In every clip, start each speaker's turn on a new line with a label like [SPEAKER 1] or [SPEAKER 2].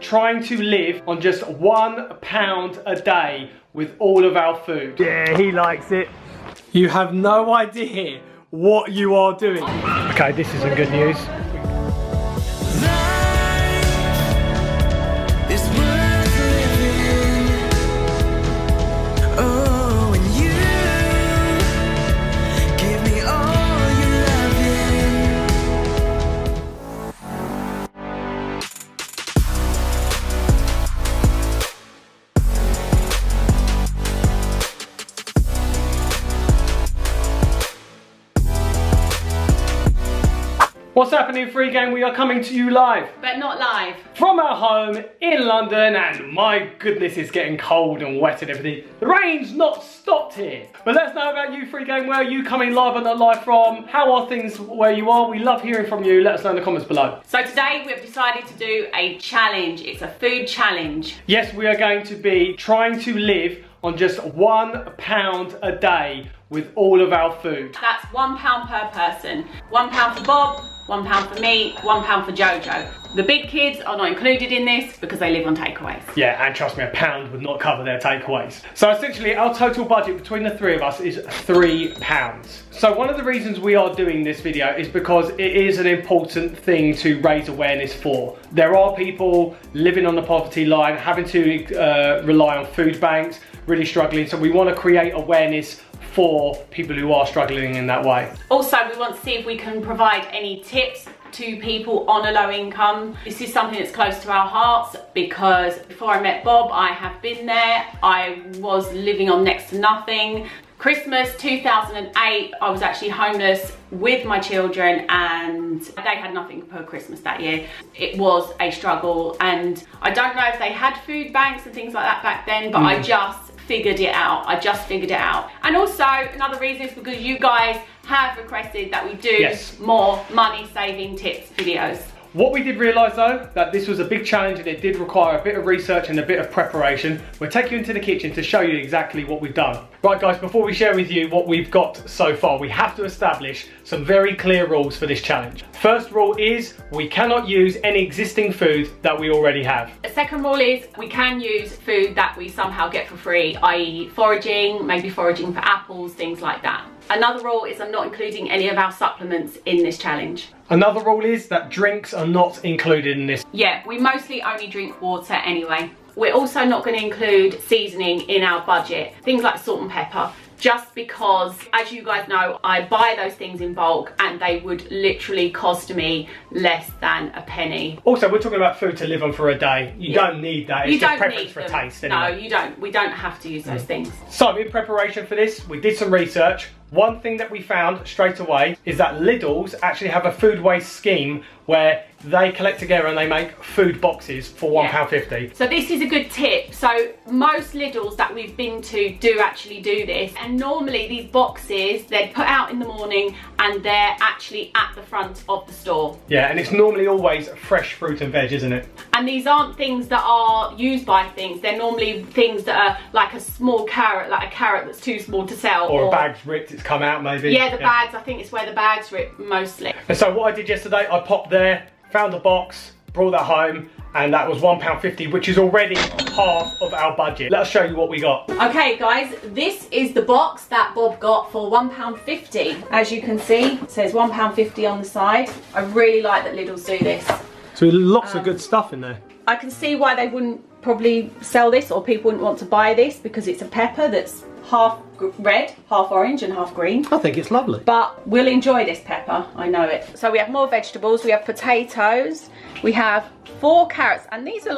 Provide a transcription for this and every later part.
[SPEAKER 1] trying to live on just £1 a day with all of our food. Yeah, he likes it. You have no idea what you are doing. Okay, this isn't good news. What's happening, FreeGang? We are coming to you live.
[SPEAKER 2] But not live.
[SPEAKER 1] From our home in London, and my goodness, it's getting cold and wet and everything. The rain's not stopped here. But let's know about you, FreeGang. Where are you coming live or not live from? How are things where you are? We love hearing from you. Let us know in the comments below.
[SPEAKER 2] So today we've decided to do a challenge. It's a food challenge.
[SPEAKER 1] Yes, we are going to be trying to live on just £1 a day with all of our food.
[SPEAKER 2] That's £1 per person. £1 for Bob, £1 for me, £1 for JoJo. The big kids are not included in this because they live on takeaways.
[SPEAKER 1] Yeah, and trust me, £1 would not cover their takeaways. So essentially, our total budget between the three of us is £3. So one of the reasons we are doing this video is because it is an important thing to raise awareness for. There are people living on the poverty line, having to rely on food banks, really struggling. So we want to create awareness for people who are struggling in that way.
[SPEAKER 2] Also, we want to see if we can provide any tips to people on a low income. This is something that's close to our hearts because before I met Bob, I have been there. I was living on next to nothing. Christmas 2008, I was actually homeless with my children and they had nothing per Christmas that year. It was a struggle, and I don't know if they had food banks and things like that back then, but I just figured it out. And also another reason is because you guys have requested that we do more money saving tips videos.
[SPEAKER 1] What we did realise though, that this was a big challenge and it did require a bit of research and a bit of preparation. We'll take you into the kitchen to show you exactly what we've done. Right guys, before we share with you what we've got so far, we have to establish some very clear rules for this challenge. First rule is we cannot use any existing food that we already have.
[SPEAKER 2] The second rule is we can use food that we somehow get for free, i.e. foraging, maybe foraging for apples, things like that. Another rule is I'm not including any of our supplements in this challenge.
[SPEAKER 1] Another rule is that drinks are not included in this.
[SPEAKER 2] Yeah, we mostly only drink water anyway. We're also not going to include seasoning in our budget, things like salt and pepper, just because, as you guys know, I buy those things in bulk and they would literally cost me less than a penny.
[SPEAKER 1] Also, we're talking about food to live on for a day. You don't need that. It's just preference for taste anyway.
[SPEAKER 2] No, you don't. We don't have to use those things.
[SPEAKER 1] So in preparation for this, we did some research. One thing that we found straight away is that Lidl's actually have a food waste scheme where they collect together and they make food boxes for £1.50.
[SPEAKER 2] So this is a good tip. So most Lidl's that we've been to do actually do this, and normally these boxes they're put out in the morning and they're actually at the front of the store.
[SPEAKER 1] Yeah, and it's normally always fresh fruit and veg, isn't it?
[SPEAKER 2] And these aren't things that are used by things. They're normally things that are like a small carrot, like a carrot that's too small to sell.
[SPEAKER 1] Or a bag's ripped, it's come out maybe.
[SPEAKER 2] Yeah, the bags, I think it's where the bags rip mostly.
[SPEAKER 1] And so what I did yesterday, I popped there, found a box, brought that home, and that was £1.50, which is already half of our budget. Let's show you what we got.
[SPEAKER 2] Okay guys, this is the box that Bob got for £1.50. As you can see, it says £1.50 on the side. I really like that Lidl's do this.
[SPEAKER 1] So lots of good stuff in there.
[SPEAKER 2] I can see why they wouldn't probably sell this, or people wouldn't want to buy this, because it's a pepper that's half red, half orange and half green.
[SPEAKER 1] I think it's lovely.
[SPEAKER 2] But we'll enjoy this pepper, I know it. So we have more vegetables, we have potatoes, we have 4 carrots, and these are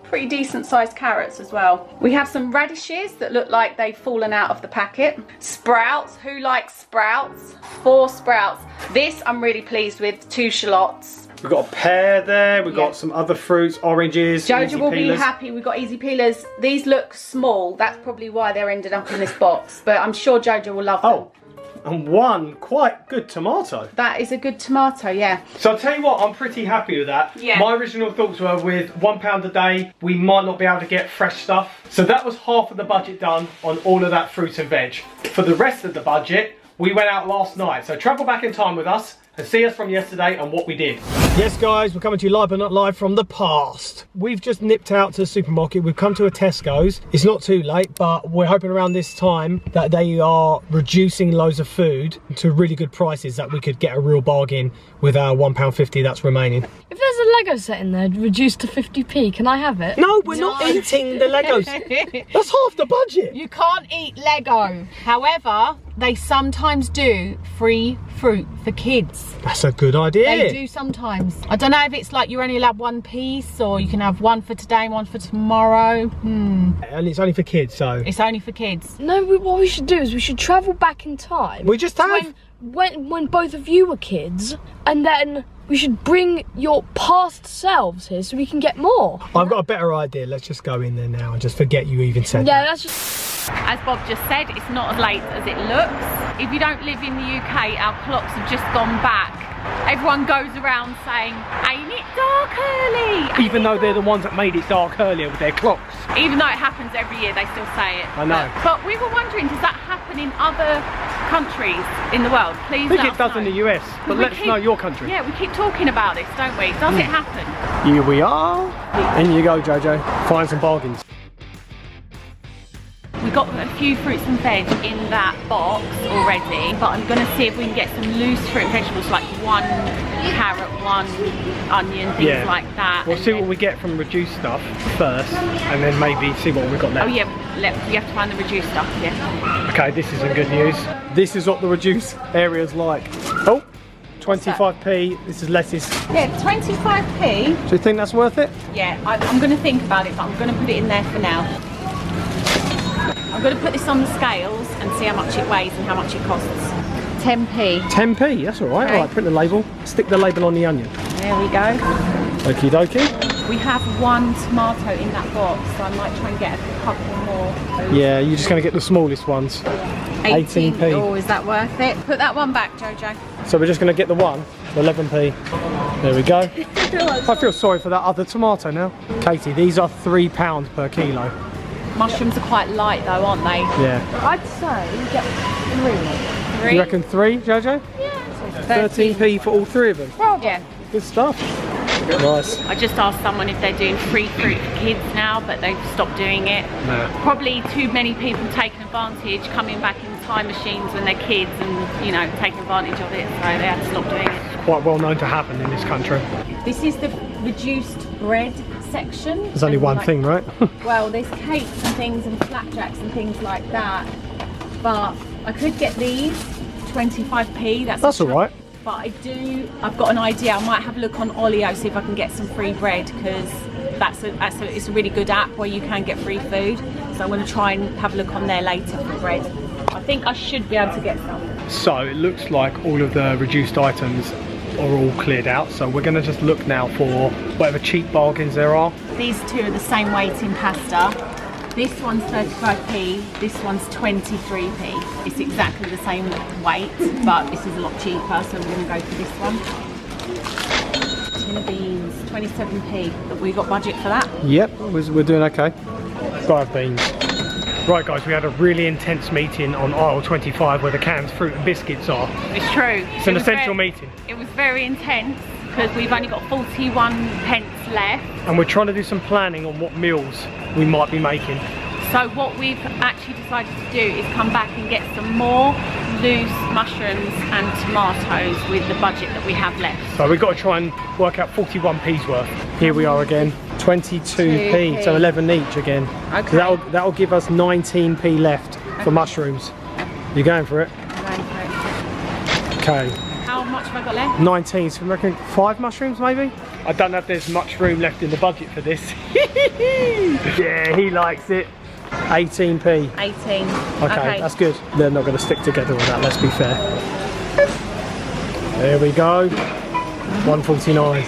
[SPEAKER 2] pretty decent sized carrots as well. We have some radishes that look like they've fallen out of the packet. Sprouts, who likes sprouts? 4 sprouts. This I'm really pleased with, 2 shallots.
[SPEAKER 1] We've got a pear there, we've got some other fruits, oranges,
[SPEAKER 2] JoJo will be happy. We've got easy peelers. These look small, that's probably why they're ended up in this box, but I'm sure JoJo will love them.
[SPEAKER 1] Oh, and one quite good tomato.
[SPEAKER 2] That is a good tomato, yeah.
[SPEAKER 1] So I'll tell you what, I'm pretty happy with that.
[SPEAKER 2] Yeah.
[SPEAKER 1] My original thoughts were with £1 a day, we might not be able to get fresh stuff. So that was half of the budget done on all of that fruit and veg. For the rest of the budget, we went out last night. So travel back in time with us. and see us from yesterday and what we did. Yes guys, we're coming to you live but not live from the past. We've just nipped out to the supermarket. We've come to a Tesco's. It's not too late, but we're hoping around this time that they are reducing loads of food to really good prices, that we could get a real bargain with our £1.50 that's remaining.
[SPEAKER 3] If there's a Lego set in there reduced to 50p, can I have it?
[SPEAKER 1] No, we're not eating the Legos. That's half the budget.
[SPEAKER 2] You can't eat Lego. However, they sometimes do free fruit for kids.
[SPEAKER 1] That's a good idea.
[SPEAKER 2] They do sometimes. I don't know if it's like you're only allowed one piece, or you can have one for today and one for tomorrow.
[SPEAKER 1] And it's only for kids, so.
[SPEAKER 2] It's only for kids.
[SPEAKER 3] No, what we should do is we should travel back in time.
[SPEAKER 1] We just have.
[SPEAKER 3] When both of you were kids, and then we should bring your past selves here so we can get more.
[SPEAKER 1] I've got a better idea. Let's just go in there now and just forget you even said
[SPEAKER 3] Yeah,
[SPEAKER 1] that.
[SPEAKER 3] that's just...
[SPEAKER 2] As Bob just said, it's not as late as it looks. If you don't live in the UK, our clocks have just gone back. Everyone goes around saying, ain't it dark early?
[SPEAKER 1] Even though they're the ones that made it dark earlier with their clocks.
[SPEAKER 2] Even though it happens every year, they still say it.
[SPEAKER 1] I know.
[SPEAKER 2] But we were wondering, does that happen in other countries in the world? Please
[SPEAKER 1] I think
[SPEAKER 2] let
[SPEAKER 1] it
[SPEAKER 2] us
[SPEAKER 1] does
[SPEAKER 2] know.
[SPEAKER 1] in the US, but let us know your country.
[SPEAKER 2] Yeah, we keep talking about this, don't we? Does it happen?
[SPEAKER 1] Here we are. In you go, JoJo. Find some bargains.
[SPEAKER 2] We got a few fruits and veg in that box already, but I'm going to see if we can get some loose fruit and vegetables, like one carrot, one onion, things like that.
[SPEAKER 1] We'll see what we get from reduced stuff first, and then maybe see what we've got left.
[SPEAKER 2] Oh yeah, we have to find the reduced stuff, yeah.
[SPEAKER 1] Okay, this is some good news. This is what the reduced area's like. Oh, 25p. This is lettuce.
[SPEAKER 2] Yeah, 25p.
[SPEAKER 1] Do you think that's worth it?
[SPEAKER 2] Yeah, I'm going to think about it, but I'm going to put it in there for now. I'm going to put this on the scales and see how much it weighs and how much it costs. 10p.
[SPEAKER 1] 10p, that's all right.
[SPEAKER 2] Okay.
[SPEAKER 1] All right, print the label. Stick the label on the onion.
[SPEAKER 2] There we go.
[SPEAKER 1] Okie dokie.
[SPEAKER 2] We have one tomato in that box, so I might try and get a couple more.
[SPEAKER 1] Yeah, you're just going to get the smallest ones. 18p.
[SPEAKER 2] Oh, is that worth it? Put that one back, JoJo.
[SPEAKER 1] So we're just going to get the one, 11p. There we go. I feel sorry for that other tomato now. Katie, these are £3 per kilo.
[SPEAKER 2] Mushrooms are quite light though, aren't they?
[SPEAKER 1] Yeah.
[SPEAKER 3] I'd say we get 3.
[SPEAKER 2] Three?
[SPEAKER 1] You reckon 3, JoJo?
[SPEAKER 3] Yeah.
[SPEAKER 1] 13p for all 3 of them.
[SPEAKER 2] Yeah.
[SPEAKER 1] Good stuff. Nice.
[SPEAKER 2] I just asked someone if they're doing free fruit for kids now, but they've stopped doing it.
[SPEAKER 1] No.
[SPEAKER 2] Probably too many people taking advantage, coming back in time machines when they're kids and, you know, taking advantage of it, so they had to stop doing it.
[SPEAKER 1] Quite well known to happen in this country.
[SPEAKER 2] This is the reduced bread section.
[SPEAKER 1] There's only one thing, right?
[SPEAKER 2] Well, there's cakes and things and flapjacks and things like that, but I could get these 25p. That's
[SPEAKER 1] all right.
[SPEAKER 2] But I've got an idea. I might have a look on Olio, see if I can get some free bread, because it's a really good app where you can get free food. So I'm going to try and have a look on there later for bread. I think I should be able to get some.
[SPEAKER 1] So it looks like all of the reduced items are all cleared out. So we're going to just look now for whatever cheap bargains there are.
[SPEAKER 2] These two are the same weight in pasta. This one's 35p, this one's 23p. It's exactly the same weight, but this is a lot cheaper, so we're going to go for this one. Tin of beans, 27p. Have we got budget for that?
[SPEAKER 1] Yep, we're doing okay. 5 beans. Right guys, we had a really intense meeting on aisle 25 where the canned fruit and biscuits are.
[SPEAKER 2] It's true.
[SPEAKER 1] It's an essential meeting.
[SPEAKER 2] It was very intense because we've only got 41 pence left.
[SPEAKER 1] And we're trying to do some planning on what meals we might be making.
[SPEAKER 2] So what we've actually decided to do is come back and get some more loose mushrooms and tomatoes with the budget that we have left.
[SPEAKER 1] So we've got to try and work out 41p's worth. Here we are again, 22p, so 11 each again.
[SPEAKER 2] Okay.
[SPEAKER 1] So that'll give us 19p left for mushrooms. You going for it?
[SPEAKER 2] I'm going for it.
[SPEAKER 1] Okay.
[SPEAKER 2] How much have I got left?
[SPEAKER 1] 19, so I reckon 5 mushrooms maybe? I don't know if there's much room left in the budget for this. Yeah, he likes it. 18p.
[SPEAKER 2] 18.
[SPEAKER 1] Okay, that's good. They're not going to stick together with that, let's be fair. There we go. 149.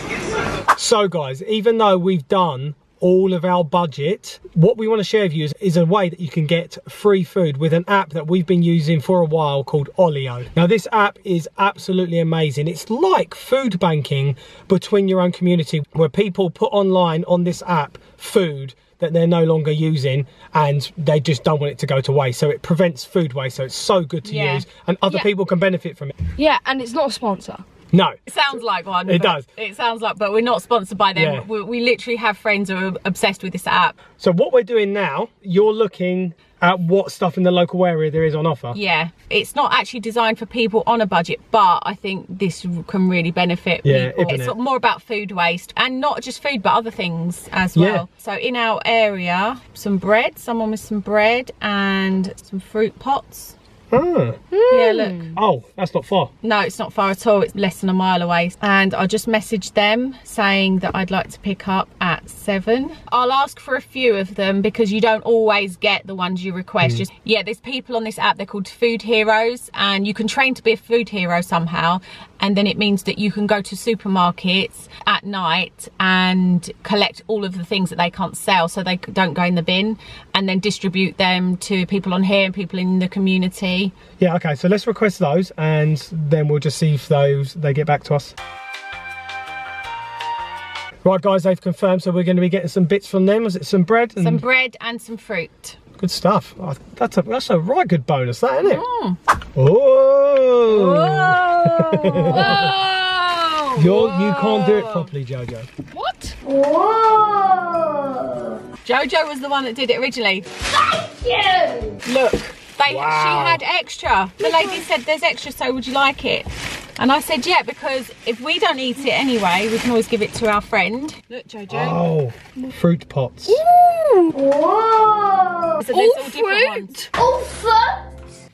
[SPEAKER 1] So guys, even though we've done all of our budget, what we want to share with you is a way that you can get free food with an app that we've been using for a while called Olio. Now this app is absolutely amazing. It's like food banking between your own community, where people put online on this app food that they're no longer using and they just don't want it to go to waste. So it prevents food waste, so it's so good to use and other people can benefit from it.
[SPEAKER 3] Yeah, and it's not a sponsor.
[SPEAKER 1] No.
[SPEAKER 2] It sounds like one.
[SPEAKER 1] It does.
[SPEAKER 2] It sounds like, but we're not sponsored by them.
[SPEAKER 1] Yeah.
[SPEAKER 2] We literally have friends who are obsessed with this app.
[SPEAKER 1] So what we're doing now, you're looking at what stuff in the local area there is on offer.
[SPEAKER 2] Yeah, it's not actually designed for people on a budget, but I think this can really benefit people. It's more about food waste, and not just food, but other things as well. So in our area, some bread, someone with some bread and some fruit pots. Yeah, look.
[SPEAKER 1] Oh, that's not far.
[SPEAKER 2] No, it's not far at all. It's less than a mile away. And I just messaged them saying that I'd like to pick up at 7. I'll ask for a few of them because you don't always get the ones you request. Just, yeah, there's people on this app, they're called food heroes, and you can train to be a food hero somehow. And then it means that you can go to supermarkets at night and collect all of the things that they can't sell, so they don't go in the bin, and then distribute them to people on here and people in the community.
[SPEAKER 1] Yeah, okay, so let's request those and then we'll just see if they get back to us. Right guys, they've confirmed, so we're going to be getting some bits from them. Was it some bread?
[SPEAKER 2] Some bread and some fruit.
[SPEAKER 1] Good stuff. Oh, that's a right good bonus, that, isn't it?
[SPEAKER 2] Mm.
[SPEAKER 1] Oh!
[SPEAKER 2] Whoa!
[SPEAKER 1] You can't do it properly, JoJo.
[SPEAKER 2] What?
[SPEAKER 3] Whoa!
[SPEAKER 2] JoJo was the one that did it originally.
[SPEAKER 3] Thank you!
[SPEAKER 2] Look, she
[SPEAKER 1] Wow.
[SPEAKER 2] had extra. The lady said, there's extra, so would you like it? And I said, yeah, because if we don't eat it anyway, we can always give it to our friend. Look, JoJo.
[SPEAKER 1] Oh, fruit pots.
[SPEAKER 3] Whoa!
[SPEAKER 2] So there's all different ones.
[SPEAKER 3] All fruit!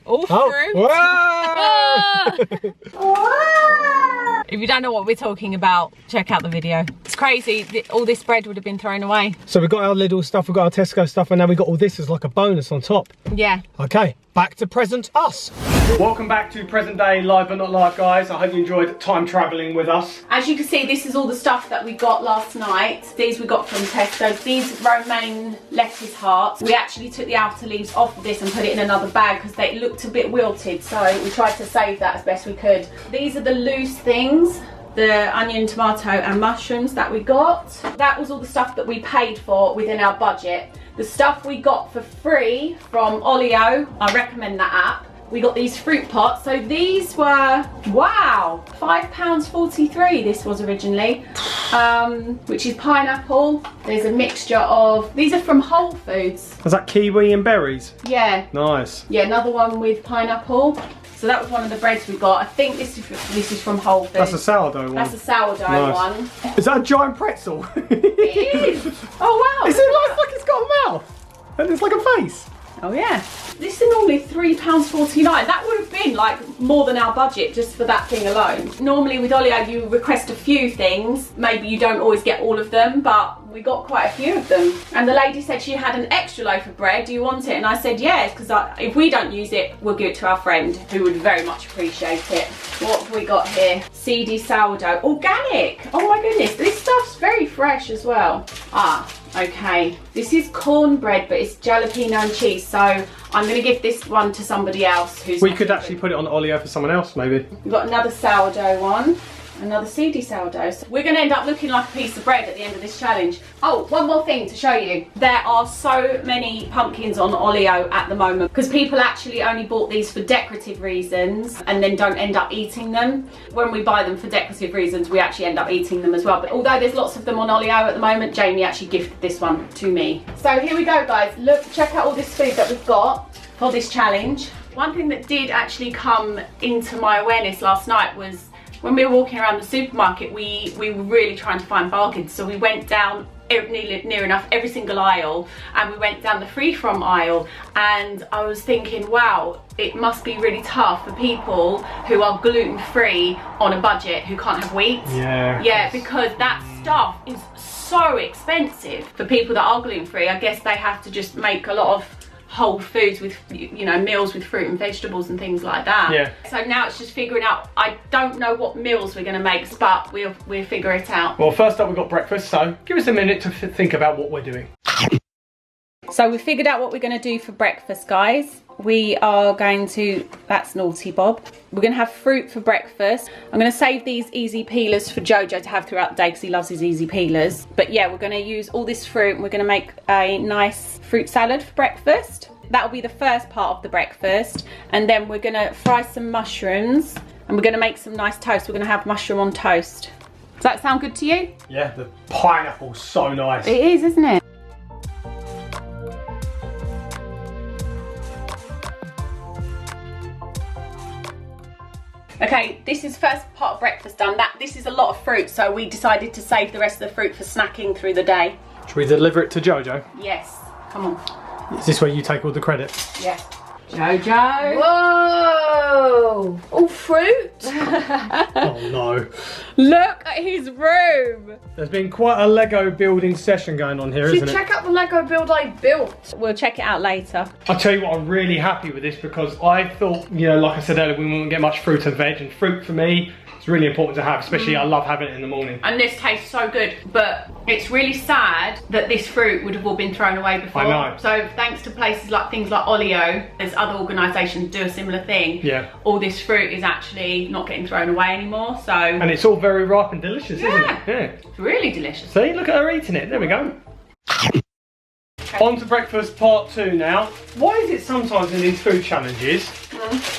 [SPEAKER 2] All
[SPEAKER 1] Oh.
[SPEAKER 2] fruit.
[SPEAKER 1] Whoa!
[SPEAKER 3] Whoa!
[SPEAKER 2] If you don't know what we're talking about, check out the video. It's crazy. All this bread would have been thrown away.
[SPEAKER 1] So we've got our Lidl stuff, we've got our Tesco stuff, and now we've got all this as like a bonus on top.
[SPEAKER 2] Yeah.
[SPEAKER 1] Okay, back to present us. Welcome back to present day live but not live, guys. I hope you enjoyed time travelling with us.
[SPEAKER 2] As you can see, this is all the stuff that we got last night. These we got from Tesco. These romaine lettuce hearts. We actually took the outer leaves off of this and put it in another bag because they looked a bit wilted, so we tried to save that as best we could. These are the loose things, the onion, tomato and mushrooms that we got. That was all the stuff that we paid for within our budget. The stuff we got for free from Olio, I recommend that app. We got these fruit pots. So these were, wow, £5.43 this was originally, which is pineapple. There's a mixture of, these are from Whole Foods.
[SPEAKER 1] Is that kiwi and berries?
[SPEAKER 2] Yeah.
[SPEAKER 1] Nice.
[SPEAKER 2] Yeah, another one with pineapple. So that was one of the breads we got. I think this is from Whole Foods.
[SPEAKER 1] That's a sourdough one.
[SPEAKER 2] That's a sourdough one.
[SPEAKER 1] Is that a giant pretzel?
[SPEAKER 2] It is. Oh wow.
[SPEAKER 1] Is it like it's got a mouth? And it's like a face?
[SPEAKER 2] Oh yeah. This is normally £3.49. That would have been like more than our budget just for that thing alone. Normally with Olio you request a few things. Maybe you don't always get all of them, but we got quite a few of them. And the lady said she had an extra loaf of bread. Do you want it? And I said yes, because if we don't use it, we'll give it to our friend who would very much appreciate it. What have we got here? Seedy sourdough. Organic. Oh my goodness. This stuff's very fresh as well. Ah, okay. This is cornbread, but it's jalapeno and cheese. So I'm going to give this one to somebody else who's...
[SPEAKER 1] We could actually put it on Olio for someone else, maybe.
[SPEAKER 2] We've got another sourdough one. Another seedy sourdough. So we're going to end up looking like a piece of bread at the end of this challenge. Oh, one more thing to show you. There are so many pumpkins on Olio at the moment because people actually only bought these for decorative reasons and then don't end up eating them. When we buy them for decorative reasons, we actually end up eating them as well. But although there's lots of them on Olio at the moment, Jamie actually gifted this one to me. So here we go, guys. Look, check out all this food that we've got for this challenge. One thing that did actually come into my awareness last night was when we were walking around the supermarket, we were really trying to find bargains. So we went down near enough every single aisle, and we went down the free from aisle, and I was thinking, wow, it must be really tough for people who are gluten-free on a budget who can't have wheat. Yeah, because that stuff is so expensive. For people that are gluten-free, I guess they have to just make a lot of whole foods with, you know, meals with fruit and vegetables and things like that.
[SPEAKER 1] Yeah.
[SPEAKER 2] So now it's just figuring out, I don't know what meals we're going to make, but we'll figure it out.
[SPEAKER 1] Well, first up we've got breakfast, so give us a minute to think about what we're doing.
[SPEAKER 2] So we figured out what we're going to do for breakfast, guys. We are going to, that's naughty Bob. We're going to have fruit for breakfast. I'm going to save these easy peelers for JoJo to have throughout the day because he loves his easy peelers. But yeah, we're going to use all this fruit and we're going to make a nice fruit salad for breakfast. That'll be the first part of the breakfast. And then we're going to fry some mushrooms And we're going to make some nice toast. We're going to have mushroom on toast. Does that sound good to you?
[SPEAKER 1] Yeah, the pineapple's so nice.
[SPEAKER 2] It is, isn't it? Okay, this is first part of breakfast done. This is a lot of fruit, so we decided to save the rest of the fruit for snacking through the day.
[SPEAKER 1] Should we deliver it to JoJo?
[SPEAKER 2] Yes, come on.
[SPEAKER 1] Is this where you take all the credit?
[SPEAKER 2] Yes. JoJo.
[SPEAKER 3] Whoa! All fruit?
[SPEAKER 1] Oh no.
[SPEAKER 2] Look at his room.
[SPEAKER 1] There's been quite a Lego building session going on here, isn't it?
[SPEAKER 3] Check out the Lego build I built.
[SPEAKER 2] We'll check it out later.
[SPEAKER 1] I'll tell you what, I'm really happy with this because I thought, you know, like I said earlier, we wouldn't get much fruit and veg, and fruit for me, it's really important to have, especially I love having it in the morning.
[SPEAKER 2] And this tastes so good, but it's really sad that this fruit would have all been thrown away before.
[SPEAKER 1] I know.
[SPEAKER 2] So thanks to places like things like Olio, there's other organisations do a similar thing.
[SPEAKER 1] Yeah.
[SPEAKER 2] All this fruit is actually not getting thrown away anymore, so.
[SPEAKER 1] And it's all very ripe and delicious, isn't it? Yeah.
[SPEAKER 2] It's really delicious.
[SPEAKER 1] See, look at her eating it. There we go. On to breakfast part 2 now. Why is it sometimes in these food challenges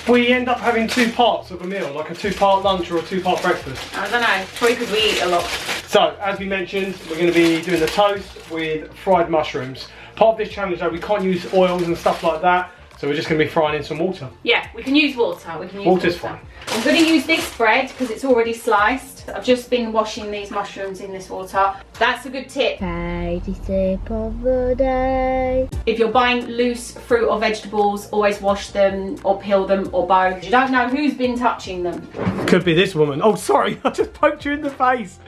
[SPEAKER 1] we end up having 2 parts of a meal, like a 2-part lunch or a 2-part breakfast?
[SPEAKER 2] I don't know, probably because we eat a lot.
[SPEAKER 1] So, as we mentioned, we're going to be doing the toast with fried mushrooms. Part of this challenge though, we can't use oils and stuff like that, so we're just going to be frying in some water.
[SPEAKER 2] Yeah, we can use water. We can use
[SPEAKER 1] Water's
[SPEAKER 2] water.
[SPEAKER 1] fine.
[SPEAKER 2] I'm going to use this bread because it's already sliced. I've just been washing these mushrooms in this water. That's a good tip.
[SPEAKER 3] Tidy tip of the day.
[SPEAKER 2] If you're buying loose fruit or vegetables, always wash them or peel them or both. You don't know who's been touching them.
[SPEAKER 1] Could be this woman. Oh, sorry, I just poked you in the face.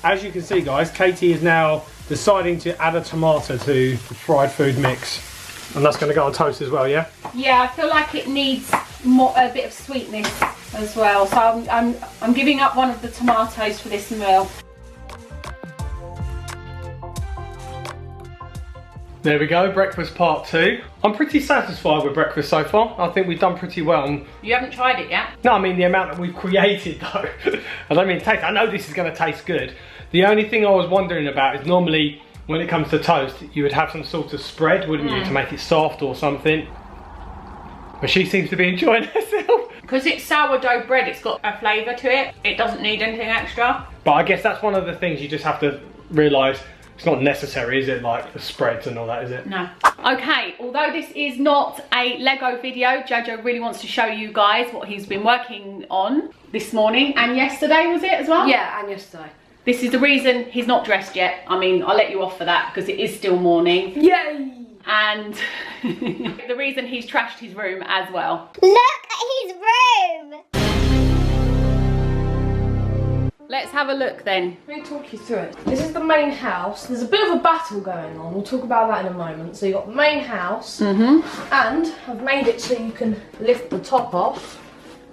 [SPEAKER 1] As you can see, guys, Katie is now deciding to add a tomato to the fried food mix. And that's going to go on toast as well, yeah?
[SPEAKER 2] Yeah, I feel like it needs a bit of sweetness as well. So I'm giving up one of the tomatoes for this meal.
[SPEAKER 1] There we go, breakfast part 2. I'm pretty satisfied with breakfast so far. I think we've done pretty well.
[SPEAKER 2] You haven't tried it yet?
[SPEAKER 1] No, I mean the amount that we've created though. I don't mean taste. I know this is going to taste good. The only thing I was wondering about is normally when it comes to toast, you would have some sort of spread, wouldn't you, to make it soft or something. But she seems to be enjoying herself.
[SPEAKER 2] Because it's sourdough bread, it's got a flavour to it. It doesn't need anything extra.
[SPEAKER 1] But I guess that's one of the things you just have to realise. It's not necessary, is it, like the spreads and all that, is it?
[SPEAKER 2] No. Okay, although this is not a Lego video, JoJo really wants to show you guys what he's been working on this morning and yesterday, was it as well?
[SPEAKER 3] Yeah, and yesterday.
[SPEAKER 2] This is the reason he's not dressed yet. I mean, I'll let you off for that because it is still morning.
[SPEAKER 3] Yay!
[SPEAKER 2] And the reason he's trashed his room as well.
[SPEAKER 4] Look at his room!
[SPEAKER 2] Let's have a look then.
[SPEAKER 3] Let me talk you through it. This is the main house. There's a bit of a battle going on. We'll talk about that in a moment. So you've got the main house, and I've made it so you can lift the top off.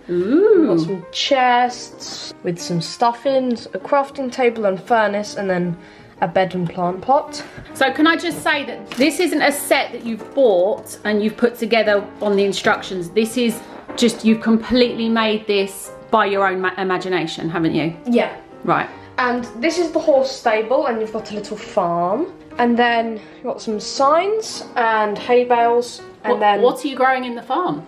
[SPEAKER 2] Ooh.
[SPEAKER 3] Got some chests with some stuffings, a crafting table and furnace, and then a bed and plant pot.
[SPEAKER 2] So can I just say that this isn't a set that you've bought and you've put together on the instructions. This is just, you've completely made this by your own imagination, haven't you?
[SPEAKER 3] Yeah.
[SPEAKER 2] Right.
[SPEAKER 3] And this is the horse stable, and you've got a little farm. And then you've got some signs and hay bales, and then
[SPEAKER 2] What are you growing in the farm?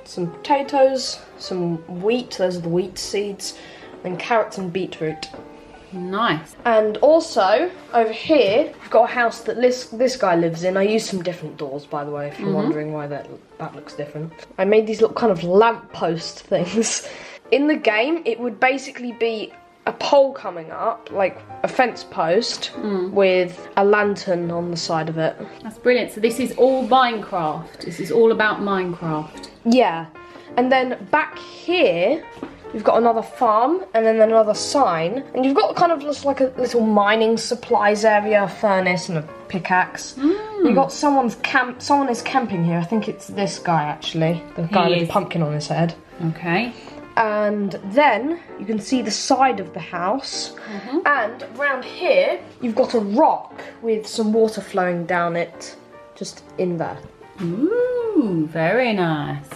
[SPEAKER 3] some potatoes, some wheat, those are the wheat seeds, and carrots and beetroot.
[SPEAKER 2] Nice.
[SPEAKER 3] And also, over here, you've got a house that this guy lives in. I used some different doors, by the way, if you're wondering why that looks different. I made these little kind of lamppost things. In the game, it would basically be a pole coming up, like a fence post, with a lantern on the side of it.
[SPEAKER 2] That's brilliant. So this is all Minecraft. This is all about Minecraft.
[SPEAKER 3] Yeah. And then back here, you've got another farm, and then another sign, and you've got kind of just like a little mining supplies area, a furnace and a pickaxe. You've got someone is camping here. I think it's this guy actually, the guy with the pumpkin on his head.
[SPEAKER 2] Okay.
[SPEAKER 3] And then you can see the side of the house, and around here you've got a rock with some water flowing down it, just in there.
[SPEAKER 2] Ooh, very nice.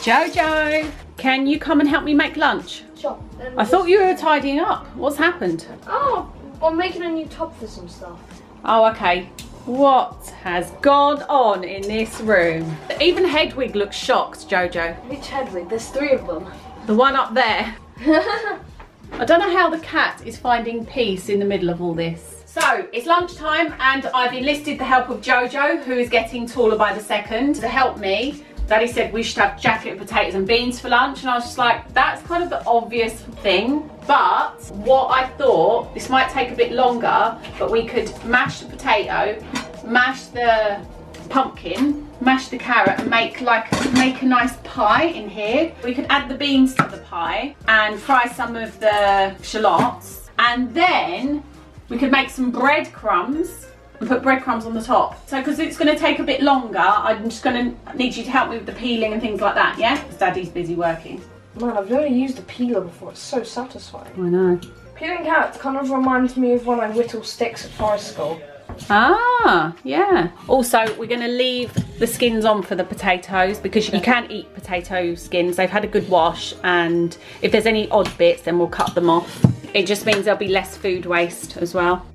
[SPEAKER 2] Jojo, can you come and help me make lunch?
[SPEAKER 3] Sure.
[SPEAKER 2] I thought you were tidying up. What's happened?
[SPEAKER 3] Oh, I'm making a new tub for some stuff.
[SPEAKER 2] Oh, okay. What has gone on in this room? Even Hedwig looks shocked, Jojo.
[SPEAKER 3] Which Hedwig? There's 3 of them.
[SPEAKER 2] The one up there. I don't know how the cat is finding peace in the middle of all this. So, it's lunchtime and I've enlisted the help of Jojo, who is getting taller by the second, to help me. Daddy said we should have jacket potatoes and beans for lunch, and I was just like, that's kind of the obvious thing. But what I thought, this might take a bit longer, but we could mash the potato, mash the pumpkin, mash the carrot, and make a nice pie in here. We could add the beans to the pie and fry some of the shallots, and then we could make some breadcrumbs and put breadcrumbs on the top. So because it's going to take a bit longer, I'm just going to need you to help me with the peeling and things like that, yeah? Because Daddy's busy working.
[SPEAKER 3] Man, I've never used a peeler before. It's so satisfying.
[SPEAKER 2] I know.
[SPEAKER 3] Peeling carrots kind of reminds me of when I whittle sticks at forest school.
[SPEAKER 2] Ah, yeah. Also, we're going to leave the skins on for the potatoes because you can eat potato skins. They've had a good wash, and if there's any odd bits, then we'll cut them off. It just means there'll be less food waste as well.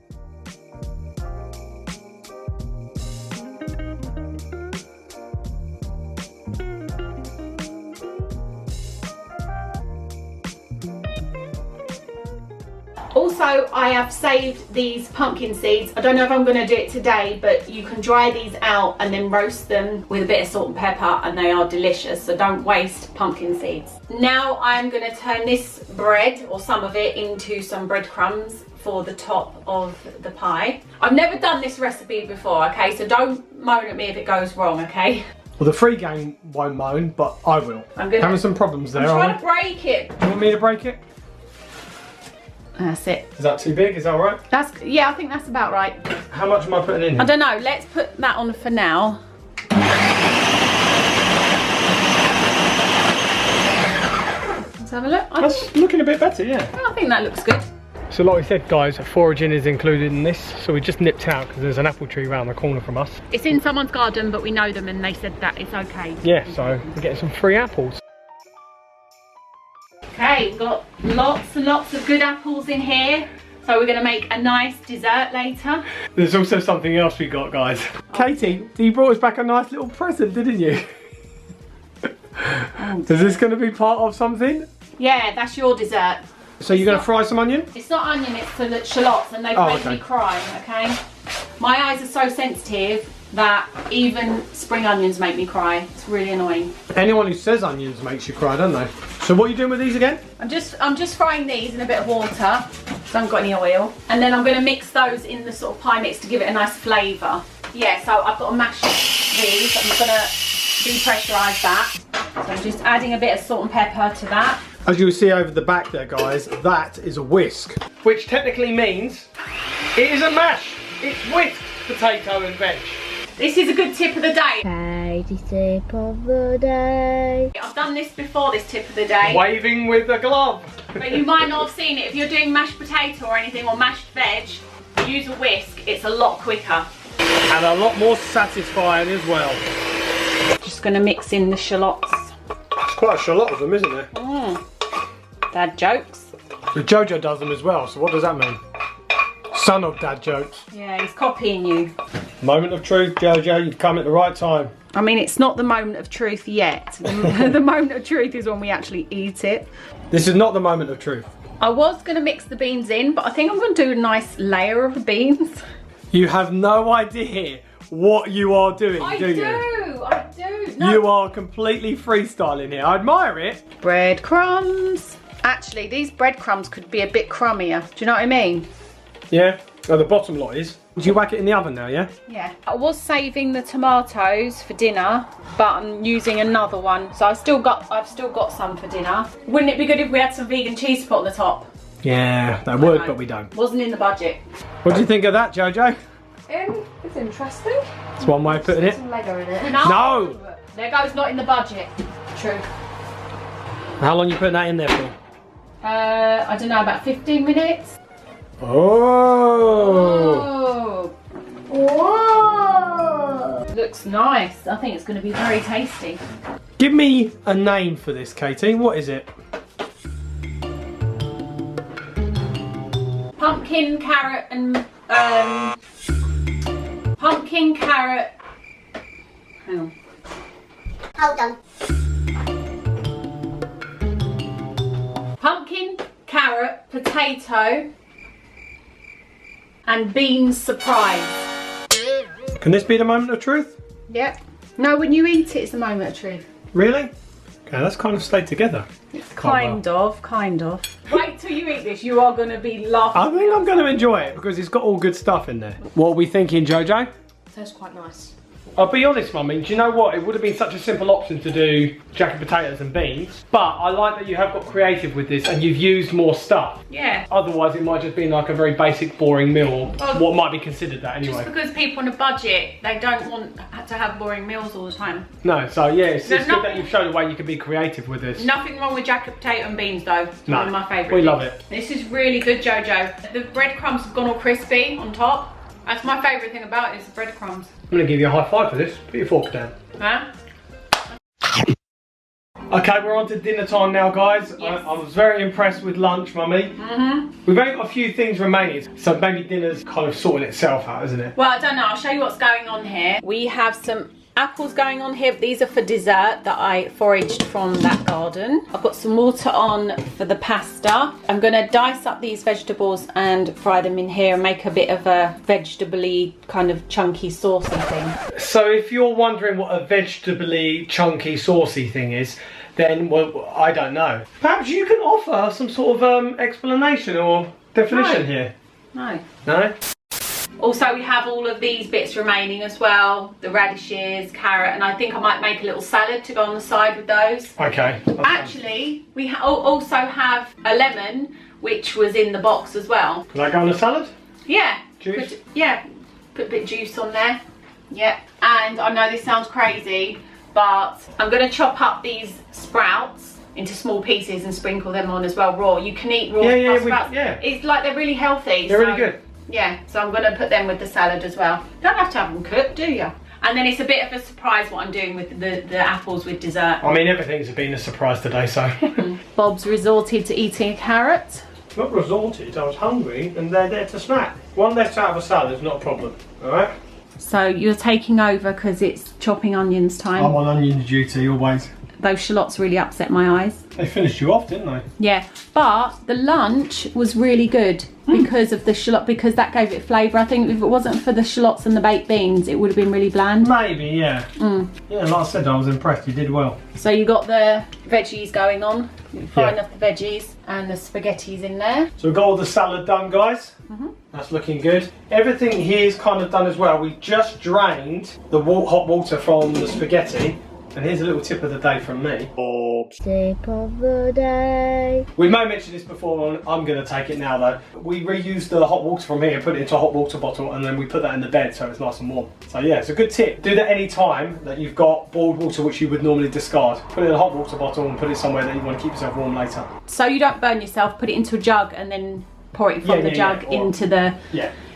[SPEAKER 2] Also, I have saved these pumpkin seeds. I don't know if I'm going to do it today, but you can dry these out and then roast them with a bit of salt and pepper, and they are delicious, so don't waste pumpkin seeds. Now I'm going to turn this bread, or some of it, into some breadcrumbs for the top of the pie. I've never done this recipe before, okay, so don't moan at me if it goes wrong, okay?
[SPEAKER 1] Well, the FreeGang won't moan, but I will.
[SPEAKER 2] I'm gonna,
[SPEAKER 1] having some problems there,
[SPEAKER 2] I'm trying to break it.
[SPEAKER 1] Do you want me to break it?
[SPEAKER 2] That's it.
[SPEAKER 1] Is that too big? Is that all right?
[SPEAKER 2] Yeah, I think that's about right.
[SPEAKER 1] How much am I putting in here?
[SPEAKER 2] I don't know. Let's put that on for now. Let's have a look.
[SPEAKER 1] That's looking a bit better, yeah.
[SPEAKER 2] I think that looks good.
[SPEAKER 1] So like we said, guys, foraging is included in this. So we just nipped out because there's an apple tree around the corner from us.
[SPEAKER 2] It's in someone's garden, but we know them and they said that it's okay.
[SPEAKER 1] Yeah, so we're getting some free apples.
[SPEAKER 2] Okay, we've got lots and lots of good apples in here. So we're going to make a nice dessert later.
[SPEAKER 1] There's also something else we got, guys. Katie, you brought us back a nice little present, didn't you? Is this going to be part of something?
[SPEAKER 2] Yeah, that's your dessert.
[SPEAKER 1] So you're going to fry some onion?
[SPEAKER 2] It's not onion, it's the shallots, and they've made me cry, okay? My eyes are so sensitive that even spring onions make me cry. It's really annoying.
[SPEAKER 1] Anyone who says onions makes you cry, don't they? So what are you doing with these again?
[SPEAKER 2] I'm just frying these in a bit of water, so I haven't got any oil. And then I'm going to mix those in the sort of pie mix to give it a nice flavour. Yeah, so I've got to mash these. I'm going to depressurise that. So I'm just adding a bit of salt and pepper to that.
[SPEAKER 1] As you will see over the back there, guys, that is a whisk. Which technically means it is a mash. It's whisked potato and veg.
[SPEAKER 2] This is a good tip of the day.
[SPEAKER 4] Tidy tip of the day.
[SPEAKER 2] I've done this before, this tip of the day.
[SPEAKER 1] Waving with a glove.
[SPEAKER 2] But you might not have seen it. If you're doing mashed potato or anything, or mashed veg, use a whisk. It's a lot quicker.
[SPEAKER 1] And a lot more satisfying as well.
[SPEAKER 2] Just going to mix in the shallots.
[SPEAKER 1] It's quite a shallot of them, isn't there?
[SPEAKER 2] Dad jokes.
[SPEAKER 1] But JoJo does them as well, so what does that mean? Son of dad jokes.
[SPEAKER 2] Yeah, he's copying you.
[SPEAKER 1] Moment of truth, JoJo, you've come at the right time.
[SPEAKER 2] I mean, it's not the moment of truth yet. The moment of truth is when we actually eat it.
[SPEAKER 1] This is not the moment of truth.
[SPEAKER 2] I was going to mix the beans in, but I think I'm going to do a nice layer of beans.
[SPEAKER 1] You have no idea what you are doing, do you?
[SPEAKER 2] I do. No.
[SPEAKER 1] You are completely freestyling here. I admire it.
[SPEAKER 2] Breadcrumbs. Actually, these breadcrumbs could be a bit crummier. Do you know what I mean?
[SPEAKER 1] Yeah. Oh, the bottom lot is. Do you whack it in the oven now, yeah?
[SPEAKER 2] Yeah. I was saving the tomatoes for dinner, but I'm using another one. So I've still got some for dinner. Wouldn't it be good if we had some vegan cheese to put on the top?
[SPEAKER 1] Yeah, that would, but we don't.
[SPEAKER 2] Wasn't in the budget.
[SPEAKER 1] What do you think of that, JoJo?
[SPEAKER 3] It's interesting.
[SPEAKER 1] It's one way of putting it.
[SPEAKER 3] Some Lego in it.
[SPEAKER 1] No!
[SPEAKER 2] There goes not in the budget. True.
[SPEAKER 1] How long are you putting that in there for?
[SPEAKER 2] I don't know, about 15 minutes.
[SPEAKER 1] Oh!
[SPEAKER 2] Oh. Whoa! Looks nice. I think it's going to be very tasty.
[SPEAKER 1] Give me a name for this, Katie. What is it?
[SPEAKER 2] Pumpkin, carrot, and pumpkin, carrot. Hang on.
[SPEAKER 4] Hold on.
[SPEAKER 2] Pumpkin, carrot, potato, and beans surprise.
[SPEAKER 1] Can this be the moment of truth?
[SPEAKER 2] Yep. No, when you eat it, it's the moment of truth.
[SPEAKER 1] Really? Okay, let's kind of stay together.
[SPEAKER 2] Kind of. Wait till you eat this, you are going to be laughing.
[SPEAKER 1] I think I'm going to enjoy it because it's got all good stuff in there. What are we thinking, JoJo?
[SPEAKER 3] Tastes quite nice.
[SPEAKER 1] I'll be honest, Mummy, do you know what? It would have been such a simple option to do jacket potatoes and beans, but I like that you have got creative with this and you've used more stuff.
[SPEAKER 2] Yeah.
[SPEAKER 1] Otherwise, it might just be like a very basic, boring meal, or what might be considered that anyway.
[SPEAKER 2] Just because people on a budget, they don't want to have boring meals all the time.
[SPEAKER 1] No, so yeah, it's good
[SPEAKER 2] nothing-
[SPEAKER 1] that you've shown a way you can be creative with this.
[SPEAKER 2] Nothing wrong with jacket potato and beans though. It's one of my favourites.
[SPEAKER 1] We love it.
[SPEAKER 2] This is really good, JoJo. The breadcrumbs have gone all crispy on top. That's my favourite thing about it, is the breadcrumbs.
[SPEAKER 1] I'm going to give you a high five for this. Put your fork down.
[SPEAKER 2] Huh?
[SPEAKER 1] Okay, we're on to dinner time now, guys.
[SPEAKER 2] Yes.
[SPEAKER 1] I was very impressed with lunch, Mummy. We've only got a few things remaining, so maybe dinner's kind of sorting itself out, isn't it?
[SPEAKER 2] Well, I don't know. I'll show you what's going on here. We have some apples going on here. These are for dessert that I foraged from that garden. I've got some water on for the pasta. I'm going to dice up these vegetables and fry them in here and make a bit of a vegetable-y kind of chunky saucy thing.
[SPEAKER 1] So if you're wondering what a vegetably chunky saucy thing is, then, well, I don't know. Perhaps you can offer some sort of explanation or definition here.
[SPEAKER 2] No.
[SPEAKER 1] No?
[SPEAKER 2] Also, we have all of these bits remaining as well. The radishes, carrot, and I think I might make a little salad to go on the side with those.
[SPEAKER 1] Okay.
[SPEAKER 2] Actually, we also have a lemon, which was in the box as well.
[SPEAKER 1] Can I go on a salad?
[SPEAKER 2] Yeah.
[SPEAKER 1] Juice?
[SPEAKER 2] Put a bit of juice on there. Yep. And I know this sounds crazy, but I'm going to chop up these sprouts into small pieces and sprinkle them on as well raw. You can eat raw sprouts. It's like they're really healthy.
[SPEAKER 1] They're really good.
[SPEAKER 2] Yeah, so I'm going to put them with the salad as well. Don't have to have them cooked, do you? And then it's a bit of a surprise what I'm doing with the apples with dessert.
[SPEAKER 1] I mean, everything's been a surprise today, so.
[SPEAKER 2] Bob's resorted to eating a carrot.
[SPEAKER 1] Not resorted, I was hungry and they're there to snack. One less out of a salad is not a problem, alright?
[SPEAKER 2] So you're taking over because it's chopping onions time.
[SPEAKER 1] I'm on onion duty always.
[SPEAKER 2] Those shallots really upset my eyes.
[SPEAKER 1] They finished you off, didn't they?
[SPEAKER 2] Yeah, but the lunch was really good because of the shallot, because that gave it flavour. I think if it wasn't for the shallots and the baked beans, it would have been really bland.
[SPEAKER 1] Maybe, yeah. Yeah, like I said, I was impressed. You did well.
[SPEAKER 2] So you got the veggies going on. Frying up the veggies and the spaghetti's in there.
[SPEAKER 1] So we've got all the salad done, guys. That's looking good. Everything here is kind of done as well. We just drained the hot water from the spaghetti. And here's a little tip of the day from me.
[SPEAKER 4] Tip of the day.
[SPEAKER 1] We may mention this before, I'm going to take it now though. We reused the hot water from here, put it into a hot water bottle, and then we put that in the bed so it's nice and warm. So yeah, it's a good tip. Do that any time that you've got boiled water which you would normally discard. Put it in a hot water bottle and put it somewhere that you want to keep yourself warm later.
[SPEAKER 2] So you don't burn yourself, put it into a jug and then pour it from the jug into the...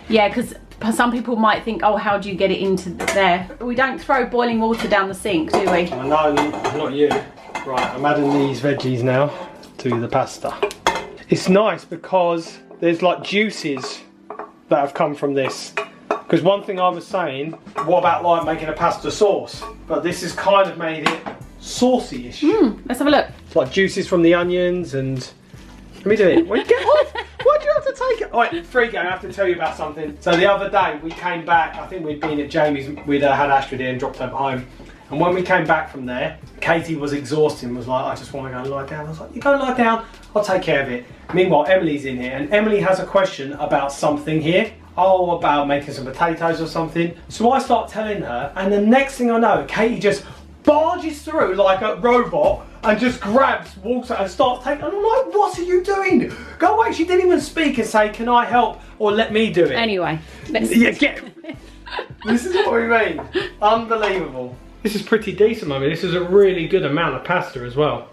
[SPEAKER 2] Yeah, because some people might think, oh, how do you get it into there? We don't throw boiling water down the sink, do we?
[SPEAKER 1] No, not you. Right, I'm adding these veggies now to the pasta. It's nice because there's like juices that have come from this. Because one thing I was saying, what about like making a pasta sauce? But this has kind of made it saucy-ish.
[SPEAKER 2] Let's have a look.
[SPEAKER 1] It's like juices from the onions and... Let me do it. Wait, get off! Why do you have to take it? Alright, FreeGang, I have to tell you about something. So the other day we came back, I think we'd been at Jamie's, we'd had Astrid here and dropped her home. And when we came back from there, Katie was exhausted and was like, I just want to go and lie down. I was like, you go lie down, I'll take care of it. Meanwhile, Emily's in here and Emily has a question about something here. Oh, about making some potatoes or something. So I start telling her and the next thing I know, Katie just barges through like a robot and just grabs water and starts taking, and I'm like, what are you doing? Go away. She didn't even speak and say, can I help or let me do it?
[SPEAKER 2] Anyway, let's...
[SPEAKER 1] Yeah, this is what we mean. Unbelievable. This is pretty decent, Mummy. This is a really good amount of pasta as well.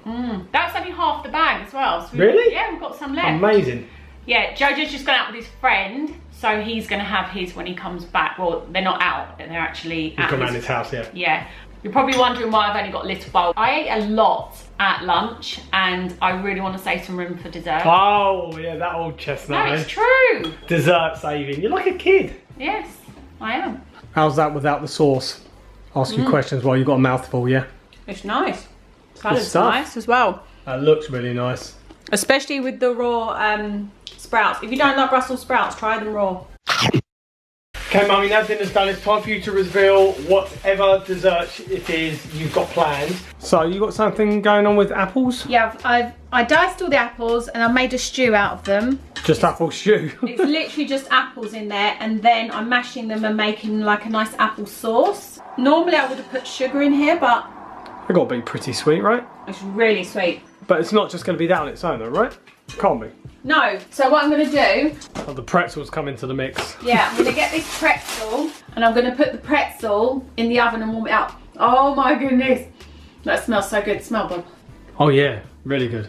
[SPEAKER 2] That's only half the bag as well. So
[SPEAKER 1] really?
[SPEAKER 2] Yeah, we've got some left.
[SPEAKER 1] Amazing.
[SPEAKER 2] Yeah, JoJo's just gone out with his friend, so he's going to have his when he comes back. Well, they're not out, they're actually
[SPEAKER 1] at his house, yeah.
[SPEAKER 2] Yeah. You're probably wondering why I've only got a little bowl. I ate a lot at lunch and I really want to save some room for dessert.
[SPEAKER 1] Oh, yeah, that old chestnut.
[SPEAKER 2] No, it's true.
[SPEAKER 1] Dessert saving. You're like a kid.
[SPEAKER 2] Yes, I am.
[SPEAKER 1] How's that without the sauce? Ask you questions while you've got a mouthful, yeah?
[SPEAKER 2] It's nice. Salad's
[SPEAKER 1] stuff.
[SPEAKER 2] nice as well.
[SPEAKER 1] That looks really nice.
[SPEAKER 2] Especially with the raw sprouts. If you don't like Brussels sprouts, try them raw.
[SPEAKER 1] Okay, Mummy, now dinner's done. It's time for you to reveal whatever dessert it is you've got planned. So, you got something going on with apples?
[SPEAKER 5] Yeah, I diced all the apples and I made a stew out of them.
[SPEAKER 1] Just apple stew?
[SPEAKER 5] It's literally just apples in there, and then I'm mashing them and making like a nice apple sauce. Normally I would have put sugar in here, but
[SPEAKER 1] They've got to be pretty sweet, right?
[SPEAKER 5] it's really sweet.
[SPEAKER 1] But it's not just going to be that on its own, though, right? Can't be.
[SPEAKER 5] No, so what I'm going to do,
[SPEAKER 1] Oh, the pretzels come into the mix.
[SPEAKER 5] yeah, I'm going to get this pretzel and I'm going to put the pretzel in the oven and warm it up. Oh my goodness. That smells so good. Smell, Bob.
[SPEAKER 1] Oh, yeah. Really good.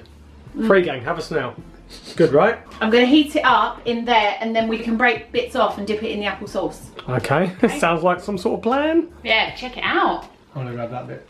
[SPEAKER 1] FreeGang, have a smell. Good, right?
[SPEAKER 5] I'm going to heat it up in there and then we can break bits off and dip it in the apple sauce.
[SPEAKER 1] Okay. Sounds like some sort of plan.
[SPEAKER 2] Yeah, check it out.
[SPEAKER 1] I'm going to grab that bit.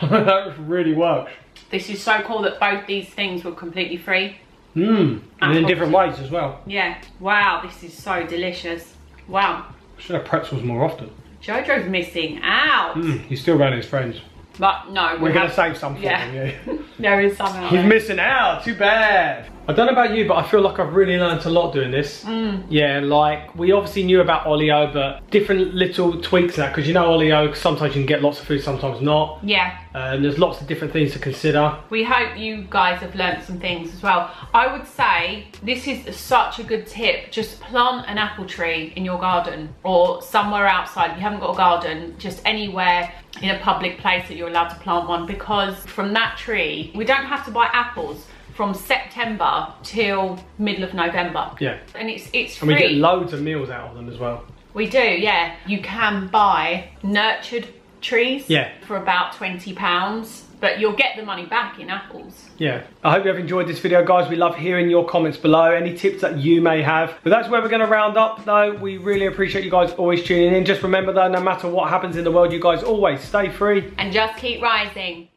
[SPEAKER 1] That really works.
[SPEAKER 2] This is so cool that both these things were completely free.
[SPEAKER 1] Mmm. And in different ways as well.
[SPEAKER 2] Yeah. Wow, this is so delicious. Wow.
[SPEAKER 1] Should have pretzels more often.
[SPEAKER 2] JoJo's missing out.
[SPEAKER 1] He's still around his friends.
[SPEAKER 2] But no,
[SPEAKER 1] We're going to save some for him, yeah.
[SPEAKER 2] There is some out
[SPEAKER 1] He's
[SPEAKER 2] there.
[SPEAKER 1] missing out, too bad. I don't know about you, but I feel like I've really learned a lot doing this. Yeah, like, we obviously knew about olio, but different little tweaks now, because you know olio, sometimes you can get lots of food, sometimes not.
[SPEAKER 2] Yeah.
[SPEAKER 1] And there's lots of different things to consider.
[SPEAKER 2] We hope you guys have learnt some things as well. I would say this is such a good tip. Just plant an apple tree in your garden or somewhere outside. If you haven't got a garden, just anywhere in a public place that you're allowed to plant one, because from that tree, we don't have to buy apples from September till middle of November.
[SPEAKER 1] Yeah.
[SPEAKER 2] And it's
[SPEAKER 1] And we
[SPEAKER 2] free.
[SPEAKER 1] get loads of meals out of them as well.
[SPEAKER 2] We do, yeah. You can buy nurtured trees for about £20, but you'll get the money back in apples.
[SPEAKER 1] Yeah. I hope you have enjoyed this video, guys. We love hearing your comments below, any tips that you may have. But that's where we're going to round up, though. We really appreciate you guys always tuning in. Just remember, though, no matter what happens in the world, you guys always stay free.
[SPEAKER 2] And just keep rising.